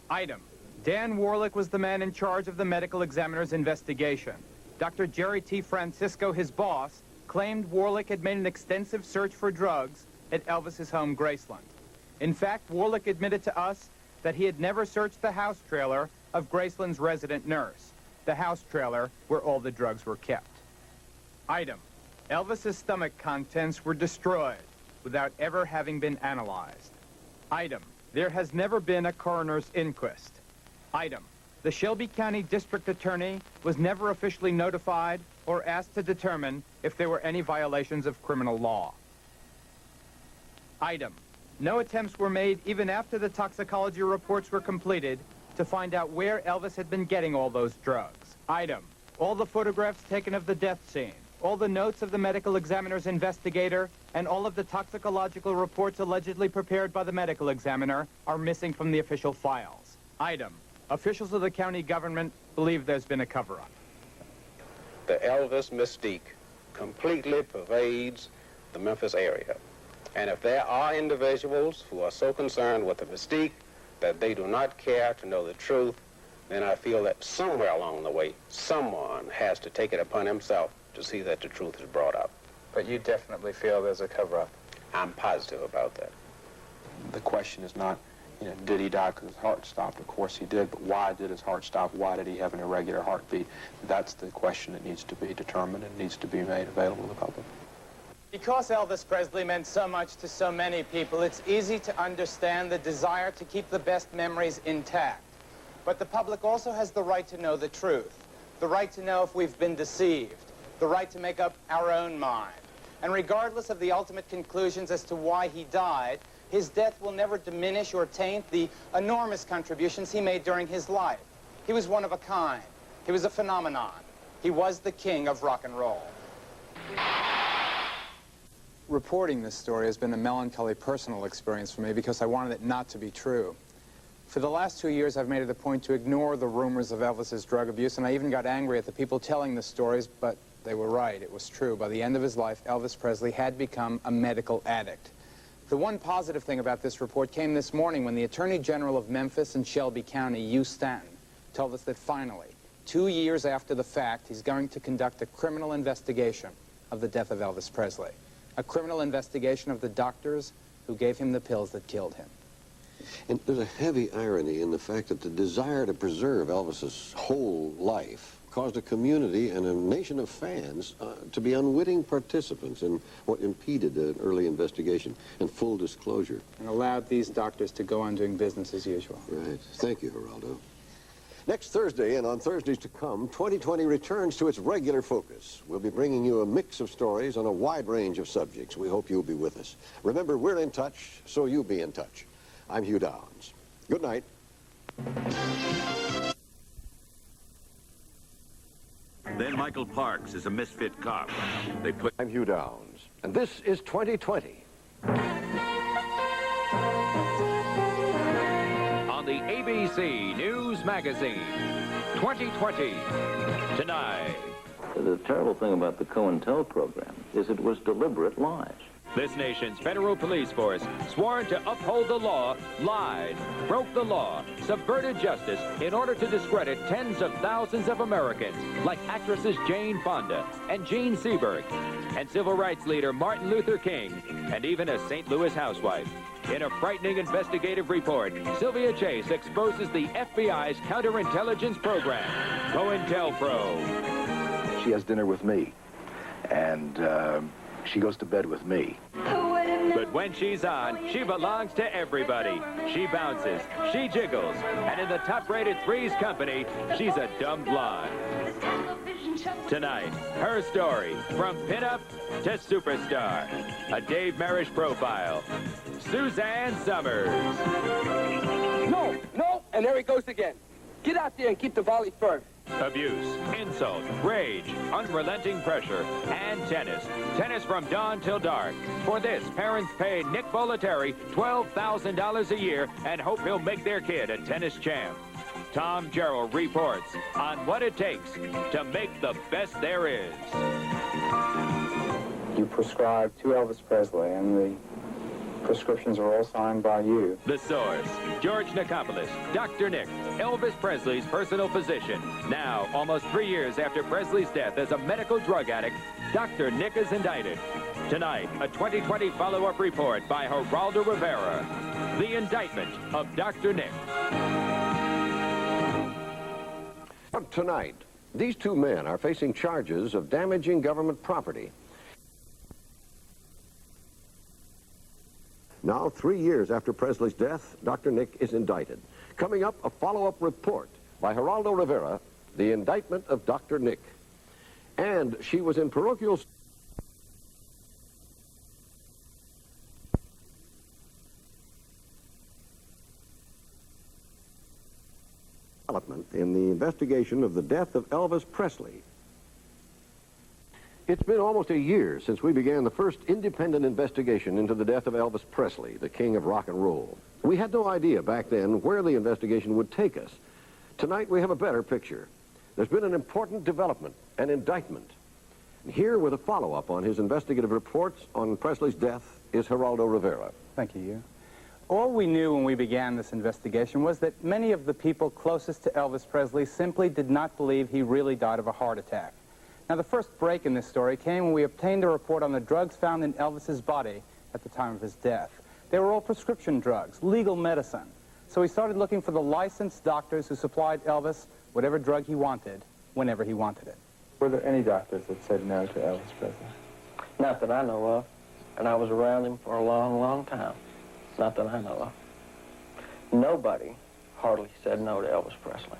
Item. Dan Warlick was the man in charge of the medical examiner's investigation. Dr. Jerry T. Francisco, his boss, claimed Warlick had made an extensive search for drugs at Elvis's home, Graceland. In fact, Warlick admitted to us that he had never searched the house trailer of Graceland's resident nurse, the house trailer where all the drugs were kept. Item. Elvis's stomach contents were destroyed without ever having been analyzed. Item. There has never been a coroner's inquest. Item. The Shelby County District Attorney was never officially notified or asked to determine if there were any violations of criminal law. Item. No attempts were made even after the toxicology reports were completed to find out where Elvis had been getting all those drugs. Item. All the photographs taken of the death scene, all the notes of the medical examiner's investigator, and all of the toxicological reports allegedly prepared by the medical examiner are missing from the official files. Item. Officials of the county government believe there's been a cover-up. The Elvis mystique completely pervades the Memphis area. And if there are individuals who are so concerned with the mystique that they do not care to know the truth, then I feel that somewhere along the way, someone has to take it upon himself to see that the truth is brought up. But you definitely feel there's a cover-up. I'm positive about that. The question is not, did he die because his heart stopped? Of course he did, but why did his heart stop? Why did he have an irregular heartbeat? That's the question that needs to be determined and needs to be made available to the public. Because Elvis Presley meant so much to so many people, it's easy to understand the desire to keep the best memories intact. But the public also has the right to know the truth, the right to know if we've been deceived, the right to make up our own mind. And regardless of the ultimate conclusions as to why he died, his death will never diminish or taint the enormous contributions he made during his life. He was one of a kind. He was a phenomenon. He was the king of rock and roll. Reporting this story has been a melancholy personal experience for me because I wanted it not to be true. For the last 2 years, I've made it a point to ignore the rumors of Elvis's drug abuse, and I even got angry at the people telling the stories, but they were right. It was true. By the end of his life, Elvis Presley had become a medical addict. The one positive thing about this report came this morning when the Attorney General of Memphis and Shelby County, Hugh Stanton, told us that finally, 2 years after the fact, he's going to conduct a criminal investigation of the death of Elvis Presley. A criminal investigation of the doctors who gave him the pills that killed him. And there's a heavy irony in the fact that the desire to preserve Elvis's whole life caused a community and a nation of fans to be unwitting participants in what impeded an early investigation and full disclosure. And allowed these doctors to go on doing business as usual. Right. Thank you, Geraldo. Next Thursday, and on Thursdays to come, 2020 returns to its regular focus. We'll be bringing you a mix of stories on a wide range of subjects. We hope you'll be with us. Remember, we're in touch, so you be in touch. I'm Hugh Downs. Good night. Then Michael Parks is a misfit cop. I'm Hugh Downs, and this is 2020. On the ABC News Magazine. 2020. Tonight. The terrible thing about the COINTEL program is it was deliberate lies. This nation's federal police force, sworn to uphold the law, lied, broke the law, subverted justice in order to discredit tens of thousands of Americans, like actresses Jane Fonda and Jean Seberg, and civil rights leader Martin Luther King, and even a St. Louis housewife. In a frightening investigative report, Sylvia Chase exposes the FBI's counterintelligence program, COINTELPRO. She has dinner with me, and she goes to bed with me. But when she's on, she belongs to everybody. She bounces, she jiggles, and in the top-rated Three's Company, she's a dumb blonde. Tonight, her story, from pinup to superstar. A Dave Marish profile. Suzanne Summers. No, no, and there he goes again. Get out there and keep the volley firm. Abuse, insult, rage, unrelenting pressure, and tennis. Tennis from dawn till dark. For this, parents pay Nick Bollettieri $12,000 a year and hope he'll make their kid a tennis champ. Tom Jarrell reports on what it takes to make the best there is. You prescribed to Elvis Presley, and the prescriptions are all signed by you. The source, George Nicopolis, Dr. Nick, Elvis Presley's personal physician. Now, almost 3 years after Presley's death as a medical drug addict, Dr. Nick is indicted. Tonight, a 2020 follow-up report by Geraldo Rivera. The indictment of Dr. Nick. Tonight, these two men are facing charges of damaging government property. Now, 3 years after Presley's death, Dr. Nick is indicted. Coming up, a follow-up report by Geraldo Rivera, the indictment of Dr. Nick. And she was in parochial development in the investigation of the death of Elvis Presley. It's been almost a year since we began the first independent investigation into the death of Elvis Presley, the king of rock and roll. We had no idea back then where the investigation would take us. Tonight we have a better picture. There's been an important development, an indictment. And here with a follow-up on his investigative reports on Presley's death is Geraldo Rivera. Thank you. All we knew when we began this investigation was that many of the people closest to Elvis Presley simply did not believe he really died of a heart attack. Now, the first break in this story came when we obtained a report on the drugs found in Elvis's body at the time of his death. They were all prescription drugs, legal medicine. So we started looking for the licensed doctors who supplied Elvis whatever drug he wanted, whenever he wanted it. Were there any doctors that said no to Elvis Presley? Not that I know of. And I was around him for a long, long time. Not that I know of. Nobody hardly said no to Elvis Presley.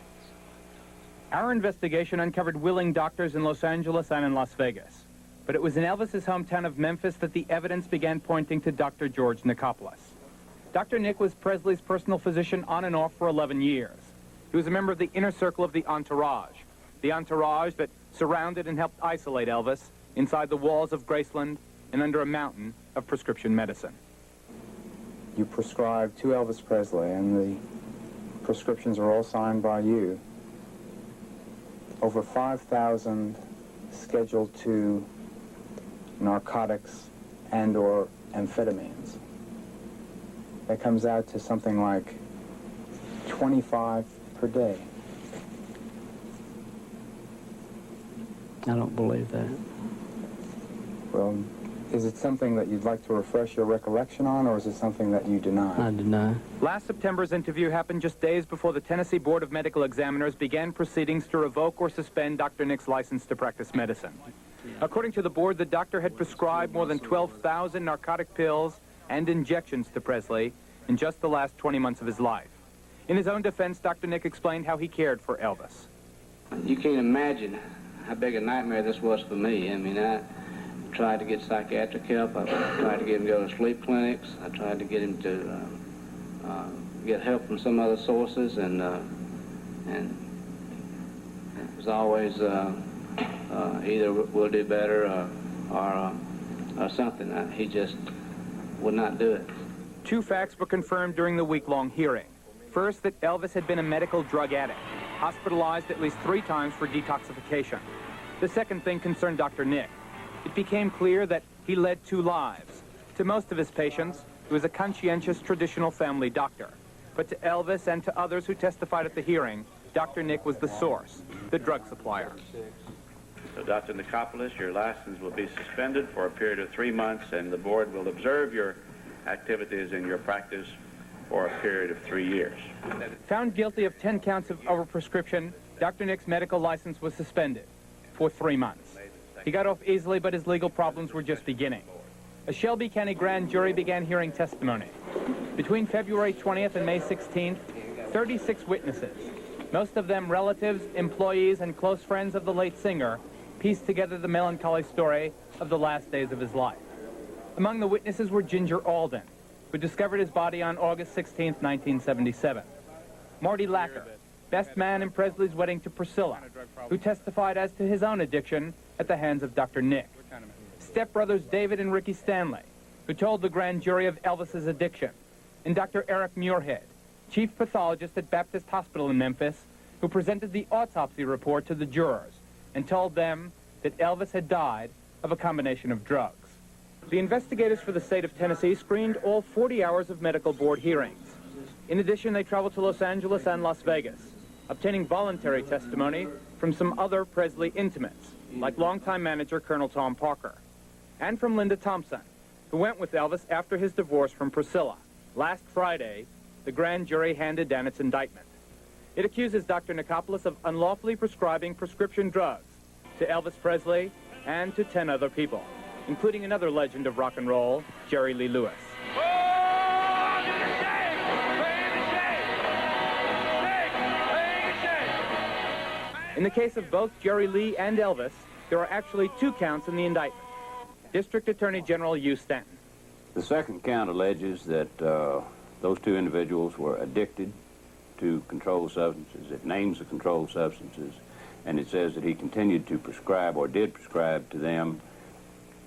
Our investigation uncovered willing doctors in Los Angeles and in Las Vegas. But it was in Elvis's hometown of Memphis that the evidence began pointing to Dr. George Nicopolis. Dr. Nick was Presley's personal physician on and off for 11 years. He was a member of the inner circle of the entourage that surrounded and helped isolate Elvis inside the walls of Graceland and under a mountain of prescription medicine. You prescribed to Elvis Presley, and the prescriptions are all signed by you. Over 5,000 Schedule II narcotics and/or amphetamines. That comes out to something like 25 per day. I don't believe that. Well, is it something that you'd like to refresh your recollection on, or is it something that you deny? I deny. Last September's interview happened just days before the Tennessee Board of Medical Examiners began proceedings to revoke or suspend Dr. Nick's license to practice medicine. According to the board, the doctor had prescribed more than 12,000 narcotic pills and injections to Presley in just the last 20 months of his life. In his own defense, Dr. Nick explained how he cared for Elvis. You can't imagine how big a nightmare this was for me. I mean, I tried to get psychiatric help. I tried to get him to go to sleep clinics. I tried to get him to get help from some other sources, and it was always either we'll do better or something. He just would not do it. Two facts were confirmed during the week-long hearing. First, that Elvis had been a medical drug addict, hospitalized at least 3 times for detoxification. The second thing concerned Dr. Nick. It became clear that he led 2 lives. To most of his patients, he was a conscientious traditional family doctor. But to Elvis and to others who testified at the hearing, Dr. Nick was the source, the drug supplier. So, Dr. Nicopolis, your license will be suspended for a period of 3 months, and the board will observe your activities in your practice for a period of 3 years. Found guilty of 10 counts of overprescription, Dr. Nick's medical license was suspended for 3 months. He got off easily, but his legal problems were just beginning. A Shelby County grand jury began hearing testimony. Between February 20th and May 16th, 36 witnesses, most of them relatives, employees, and close friends of the late singer, pieced together the melancholy story of the last days of his life. Among the witnesses were Ginger Alden, who discovered his body on August 16th, 1977. Marty Lacker, best man in Presley's wedding to Priscilla, who testified as to his own addiction at the hands of Dr. Nick. Stepbrothers David and Ricky Stanley, who told the grand jury of Elvis's addiction, and Dr. Eric Muirhead, chief pathologist at Baptist Hospital in Memphis, who presented the autopsy report to the jurors and told them that Elvis had died of a combination of drugs. The investigators for the state of Tennessee screened all 40 hours of medical board hearings. In addition, they traveled to Los Angeles and Las Vegas, obtaining voluntary testimony from some other Presley intimates, like longtime manager Colonel Tom Parker, and from Linda Thompson, who went with Elvis after his divorce from Priscilla. Last Friday, the grand jury handed down its indictment. It accuses Dr. Nicopolis of unlawfully prescribing prescription drugs to Elvis Presley and to 10 other people, including another legend of rock and roll, Jerry Lee Lewis. In the case of both Jerry Lee and Elvis, there are actually 2 counts in the indictment. District Attorney General Hugh Stanton. The second count alleges that those 2 individuals were addicted to controlled substances. It names the controlled substances, and it says that he continued to prescribe or did prescribe to them,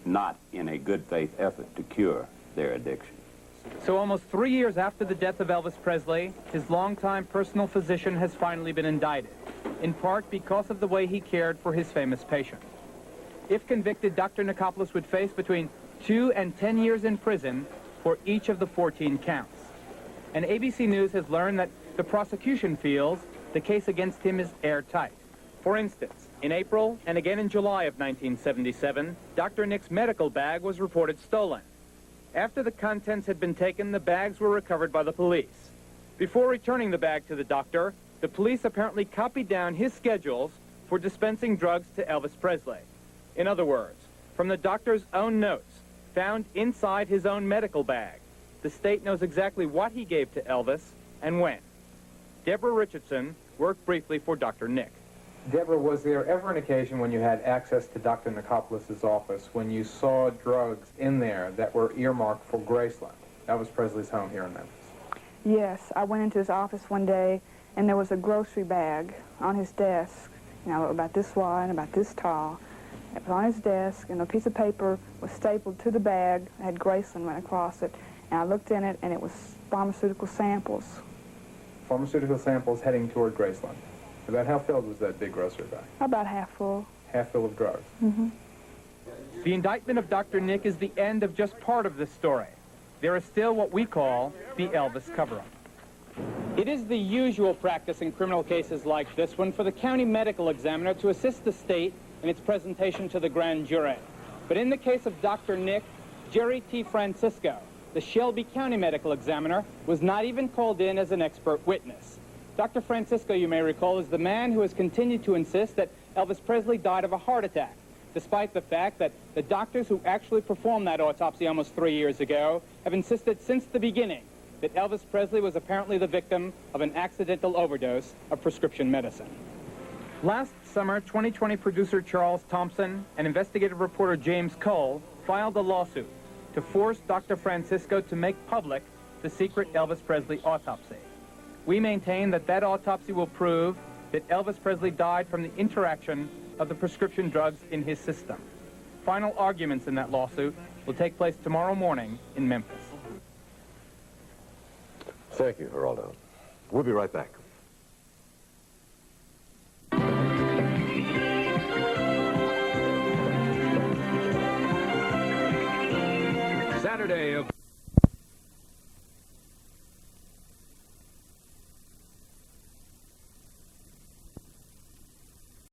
not in a good faith effort to cure their addiction. So almost 3 years after the death of Elvis Presley, his longtime personal physician has finally been indicted, in part because of the way he cared for his famous patient. If convicted, Dr. Nicopolis would face between 2 and 10 years in prison for each of the 14 counts. And ABC News has learned that the prosecution feels the case against him is airtight. For instance, in April and again in July of 1977, Dr. Nick's medical bag was reported stolen. After the contents had been taken, the bags were recovered by the police. Before returning the bag to the doctor, the police apparently copied down his schedules for dispensing drugs to Elvis Presley. In other words, from the doctor's own notes, found inside his own medical bag, the state knows exactly what he gave to Elvis and when. Deborah Richardson worked briefly for Dr. Nick. Deborah, was there ever an occasion when you had access to Dr. Nicopolis' office when you saw drugs in there that were earmarked for Graceland, Elvis Presley's home here in Memphis? Yes, I went into his office one day, and there was a grocery bag on his desk, about this wide and about this tall. It was on his desk, and a piece of paper was stapled to the bag. It had Graceland went across it, and I looked in it, and it was pharmaceutical samples. Pharmaceutical samples heading toward Graceland. About how filled was that big grocery bag? About half full. Half full of drugs. Mm-hmm. The indictment of Dr. Nick is the end of just part of this story. There is still what we call the Elvis cover-up. It is the usual practice in criminal cases like this one for the county medical examiner to assist the state in its presentation to the grand jury. But in the case of Dr. Nick, Jerry T. Francisco, the Shelby County medical examiner, was not even called in as an expert witness. Dr. Francisco, you may recall, is the man who has continued to insist that Elvis Presley died of a heart attack, despite the fact that the doctors who actually performed that autopsy almost 3 years ago have insisted since the beginning that Elvis Presley was apparently the victim of an accidental overdose of prescription medicine. Last summer, 2020 producer Charles Thompson and investigative reporter James Cole filed a lawsuit to force Dr. Francisco to make public the secret Elvis Presley autopsy. We maintain that that autopsy will prove that Elvis Presley died from the interaction of the prescription drugs in his system. Final arguments in that lawsuit will take place tomorrow morning in Memphis. Thank you, Geraldo. We'll be right back. Saturday of